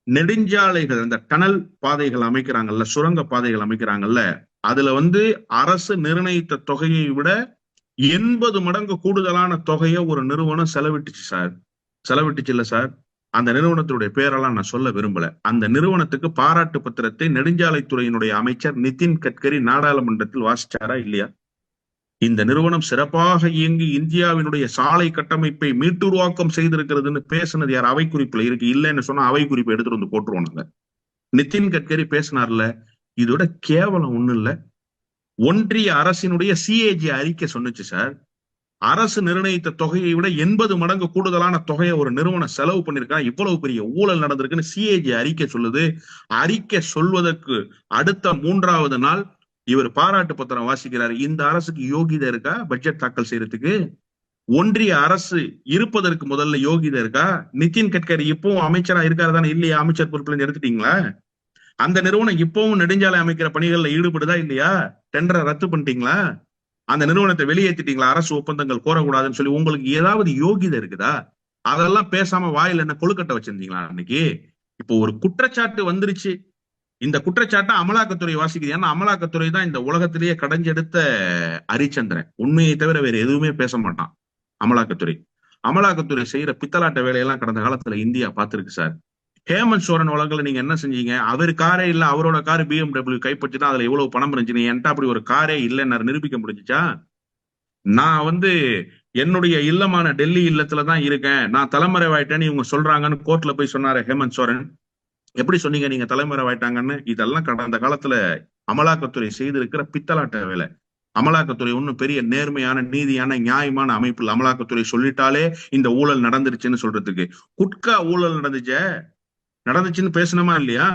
நெடுஞ்சாலைகள், இந்த டனல் பாதைகள் அமைக்கிறாங்கல்ல, சுரங்க பாதைகள் அமைக்கிறாங்கல்ல, அதுல அரசு நிர்ணயித்த தொகையை விட 80 மடங்கு கூடுதலான தொகையை ஒரு நிறுவனம் செலவிட்டுச்சு சார். செலவிட்டுச்சு இல்ல சார். அந்த நிறுவனத்துடைய பேரெல்லாம் நான் சொல்ல விரும்பல. அந்த நிறுவனத்துக்கு பாராட்டு பத்திரத்தை நெடுஞ்சாலைத்துறையினுடைய அமைச்சர் நிதின் கட்கரி நாடாளுமன்றத்தில் வாசிச்சாரா இல்லையா? இந்த நிறுவனம் சிறப்பாக இயங்கி இந்தியாவினுடைய சாலை கட்டமைப்பை மீட்டுருவாக்கம் செய்திருக்கிறதுன்னு பேசுனது யார்? அவை குறிப்புல இருக்கு. இல்லைன்னு சொன்னா அவை குறிப்பை எடுத்துட்டு வந்து போட்டுருவோம் நாங்க. நிதின் கட்கரி பேசினார்ல, இதோட கேவலம் ஒண்ணு இல்ல. ஒன்றிய அரசினுடைய சிஏஜி அறிக்கை சொன்னுச்சு சார். அரசு நிர்ணயித்த தொகையை விட 80 மடங்கு கூடுதலான தொகையை ஒரு நிறுவனம் செலவு பண்ணிருக்கா, இவ்வளவு பெரிய ஊழல் நடந்திருக்குன்னு சிஏஜி அறிக்கை சொல்லுது. அறிக்கை சொல்வதற்கு அடுத்த 3வது நாள் இவர் பாராட்டு பத்திரம் வாசிக்கிறார். இந்த அரசுக்கு யோகிதை இருக்கா பட்ஜெட் தாக்கல் செய்யறதுக்கு? ஒன்றிய அரசு இருப்பதற்கு முதல்ல யோகிதை இருக்கா? நிதின் கட்கரி இப்பவும் அமைச்சரா இருக்காரு தானே? இல்லையா? அமைச்சர் பொறுப்புல எடுத்துட்டீங்களா? அந்த நிறுவனம் இப்பவும் நெடுஞ்சாலை அமைக்கிற பணிகள்ல ஈடுபடுதா இல்லையா? டெண்டரை ரத்து பண்ணிட்டீங்களா? அந்த நிறுவனத்தை வெளியேற்றிட்டீங்களா? அரசு ஒப்பந்தங்கள் கோரக்கூடாதுன்னு சொல்லி உங்களுக்கு ஏதாவது யோகிதை இருக்குதா? அதெல்லாம் பேசாம வாயில என்ன கொழுக்கட்டை வச்சிருந்தீங்களா அன்னைக்கு? இப்போ ஒரு குற்றச்சாட்டு வந்துருச்சு. இந்த குற்றச்சாட்டை அமலாக்கத்துறை வாசிக்குது. ஏன்னா அமலாக்கத்துறை தான் இந்த உலகத்திலேயே கடைஞ்செடுத்த ஹரிச்சந்திரன். உண்மையை தவிர வேற எதுவுமே பேச மாட்டான் அமலாக்கத்துறை. அமலாக்கத்துறை செய்யற பித்தலாட்ட வேலையெல்லாம் கடந்த காலத்துல இந்தியா பார்த்திருக்கு சார். ஹேமந்த் சோரன் வழக்குல நீங்க என்ன செஞ்சீங்க? அவர் காரே இல்ல, அவரோட காரு BMW கைப்பற்றி தான் அதுல எவ்வளவு பணம் இருந்துச்சு. என்கிட்ட அப்படி ஒரு காரே இல்லைன்னு நிரூபிக்க முடிஞ்சுச்சா? நான் என்னுடைய இல்லமான டெல்லி இல்லத்துலதான் இருக்கேன், நான் தலைமறைவாயிட்டேன்னு இவங்க சொல்றாங்கன்னு கோர்ட்ல போய் சொன்னாரு ஹேமந்த் சோரன். எப்படி சொன்னீங்க நீங்க தலைமறைவாயிட்டாங்கன்னு? இதெல்லாம் கடந்த காலத்துல அமலாக்கத்துறை செய்திருக்கிற பித்தலாட்ட வேலை. அமலாக்கத்துறை ஒன்னும் பெரிய நேர்மையான, நீதியான, நியாயமான அமைப்பு. அமலாக்கத்துறை சொல்லிட்டாலே இந்த ஊழல் நடந்துருச்சுன்னு சொல்றதுக்கு. குட்கா ஊழல் நடந்துச்சுன்னு பேசணுமா இல்லையா?